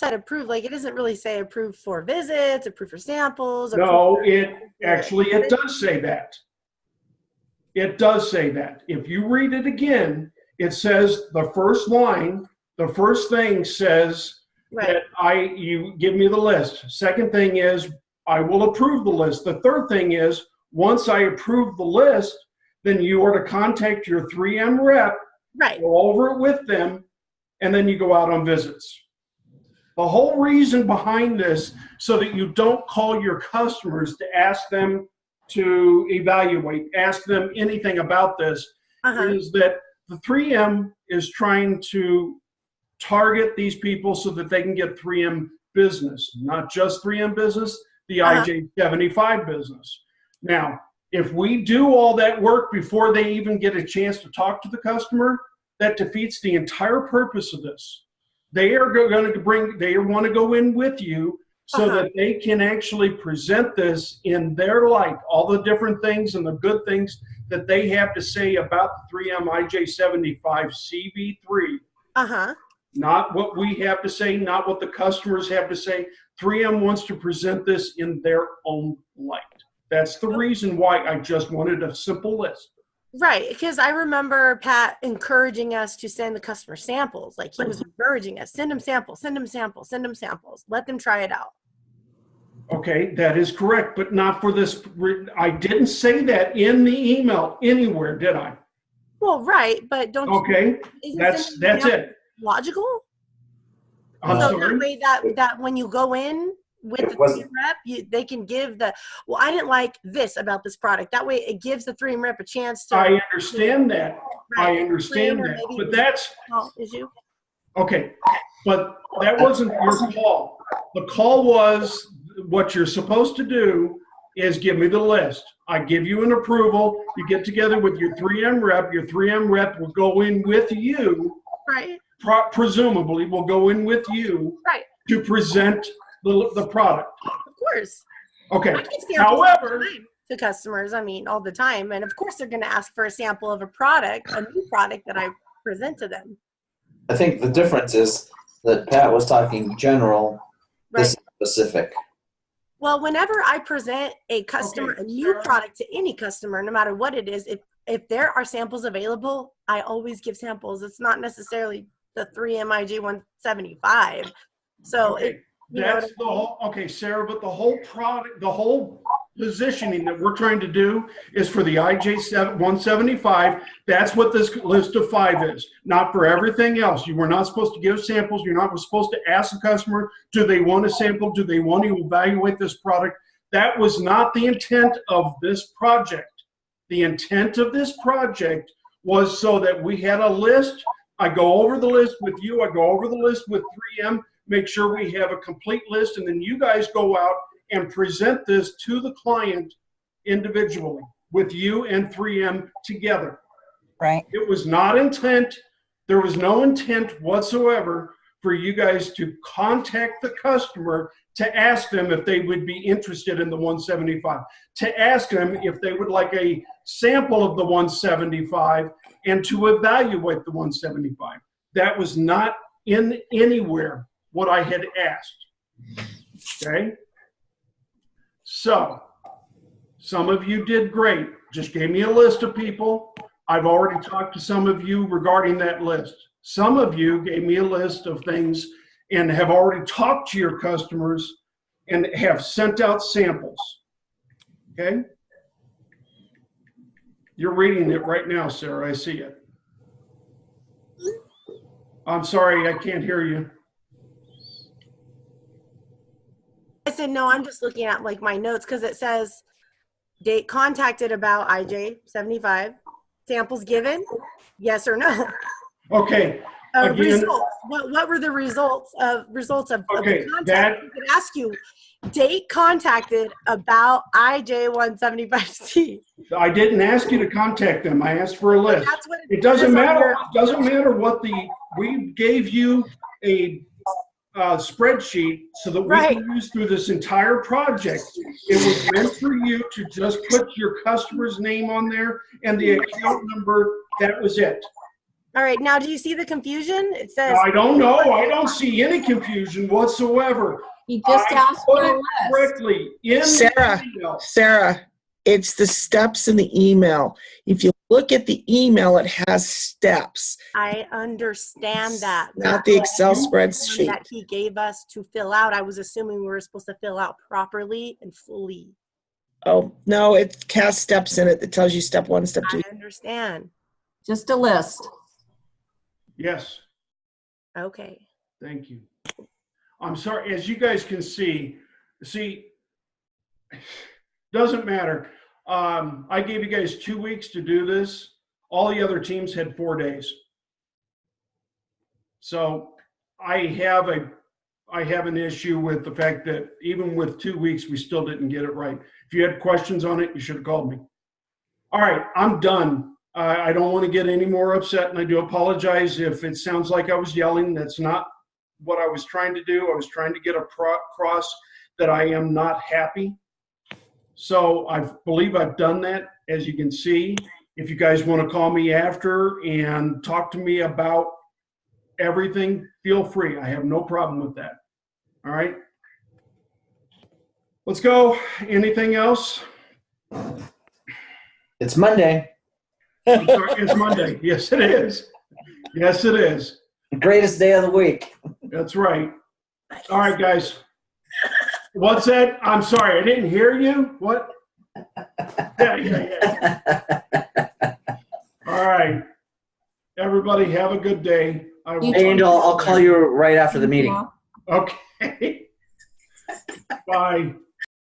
said approved, like it doesn't really say approved for visits, approved for samples. No, it does say that. It does say that. If you read it again, it says the first line, the first thing says right. that you give me the list. Second thing is I will approve the list. The third thing is once I approve the list, then you are to contact your 3M rep, right. go over it with them, and then you go out on visits. The whole reason behind this, so that you don't call your customers to ask them to evaluate, ask them anything about this, is that the 3M is trying to target these people so that they can get 3M business, not just 3M business, the IJ75 business. Now, if we do all that work before they even get a chance to talk to the customer, that defeats the entire purpose of this. They are going to they want to go in with you so that they can actually present this in their light, all the different things and the good things that they have to say about the 3M IJ75 CV3. Not what we have to say, not what the customers have to say. 3M wants to present this in their own light. That's the reason why I just wanted a simple list. Right, because I remember Pat encouraging us to send the customer samples. Like he was encouraging us, send them samples, send them samples, send them samples. Let them try it out. Okay, that is correct, but not for this. I didn't say that in the email anywhere, did I? Well, right, but don't. Okay, that's it. Logical. I'm sorry? That way that when you go in with the 3M rep, they can give well, I didn't like this about this product. That way it gives the 3M rep a chance to. I understand that. Right, I understand that. But that's. Issue. Okay, but that wasn't your call. The call was what you're supposed to do is give me the list. I give you an approval. You get together with your 3M rep. Your 3M rep will go in with you. Right. Presumably will go in with you to present the product. Of course. Okay. However, to customers, I mean, all the time. And of course, they're going to ask for a sample of a product, a new product that I present to them. I think the difference is that Pat was talking general, this is specific. Well, whenever I present a customer, a new product to any customer, no matter what it is, if there are samples available, I always give samples. It's not necessarily the 3M IJ175. So that's the whole, Sarah, but the whole product, the whole positioning that we're trying to do is for the IJ175. That's what this list of 5 is, not for everything else. You were not supposed to give samples. You're not supposed to ask the customer, do they want a sample? Do they want to evaluate this product? That was not the intent of this project. The intent of this project was so that we had a list. I go over the list with you. I go over the list with 3M, make sure we have a complete list, and then you guys go out and present this to the client individually with you and 3M together. Right. It was not intent. There was no intent whatsoever for you guys to contact the customer to ask them if they would be interested in the 175, to ask them if they would like a sample of the 175 and to evaluate the 175. That was not in anywhere what I had asked. Okay? So, some of you did great. Just gave me a list of people. I've already talked to some of you regarding that list. Some of you gave me a list of things and have already talked to your customers and have sent out samples. Okay? You're reading it right now, Sarah. I see it. I'm sorry, I can't hear you. I said, no, I'm just looking at like my notes because it says date contacted about IJ75, samples given, yes or no. Okay. Again, results. What were the results of the contact? I could ask you, date contacted about IJ175C. I didn't ask you to contact them. I asked for a list. That's what it doesn't matter. It doesn't matter what we gave you a spreadsheet so that we can use through this entire project. It was meant for you to just put your customer's name on there and the account number. That was it. All right, now do you see the confusion? It says I don't know. I don't see any confusion whatsoever. He just I asked put for a it list. correctly in Sarah. the email. Sarah, it's the steps in the email. If you look at the email, it has steps, I understand that. not the Excel Form spreadsheet. that he gave us to fill out. I was assuming we were supposed to fill out properly and fully. Oh, no, it has steps in it that tells you step 1, step 2. I understand. Just a list. Yes. Okay. Thank you. I'm sorry. As you guys can see, doesn't matter. I gave you guys 2 weeks to do this. All the other teams had 4 days. So I have an issue with the fact that even with 2 weeks, we still didn't get it right. If you had questions on it, you should have called me. All right, I'm done. I don't want to get any more upset, and I do apologize if it sounds like I was yelling. That's not what I was trying to do. I was trying to get across that I am not happy. So I believe I've done that, as you can see. If you guys want to call me after and talk to me about everything, feel free. I have no problem with that. All right. Let's go. Anything else? It's Monday. I'm sorry, it's Monday. Yes, it is. Yes, it is. The greatest day of the week. That's right. All right, guys. What's that? I'm sorry, I didn't hear you. What? Yeah. All right. Everybody have a good day. I will. Hey, Angel, I'll call you right after the meeting. Okay. Bye.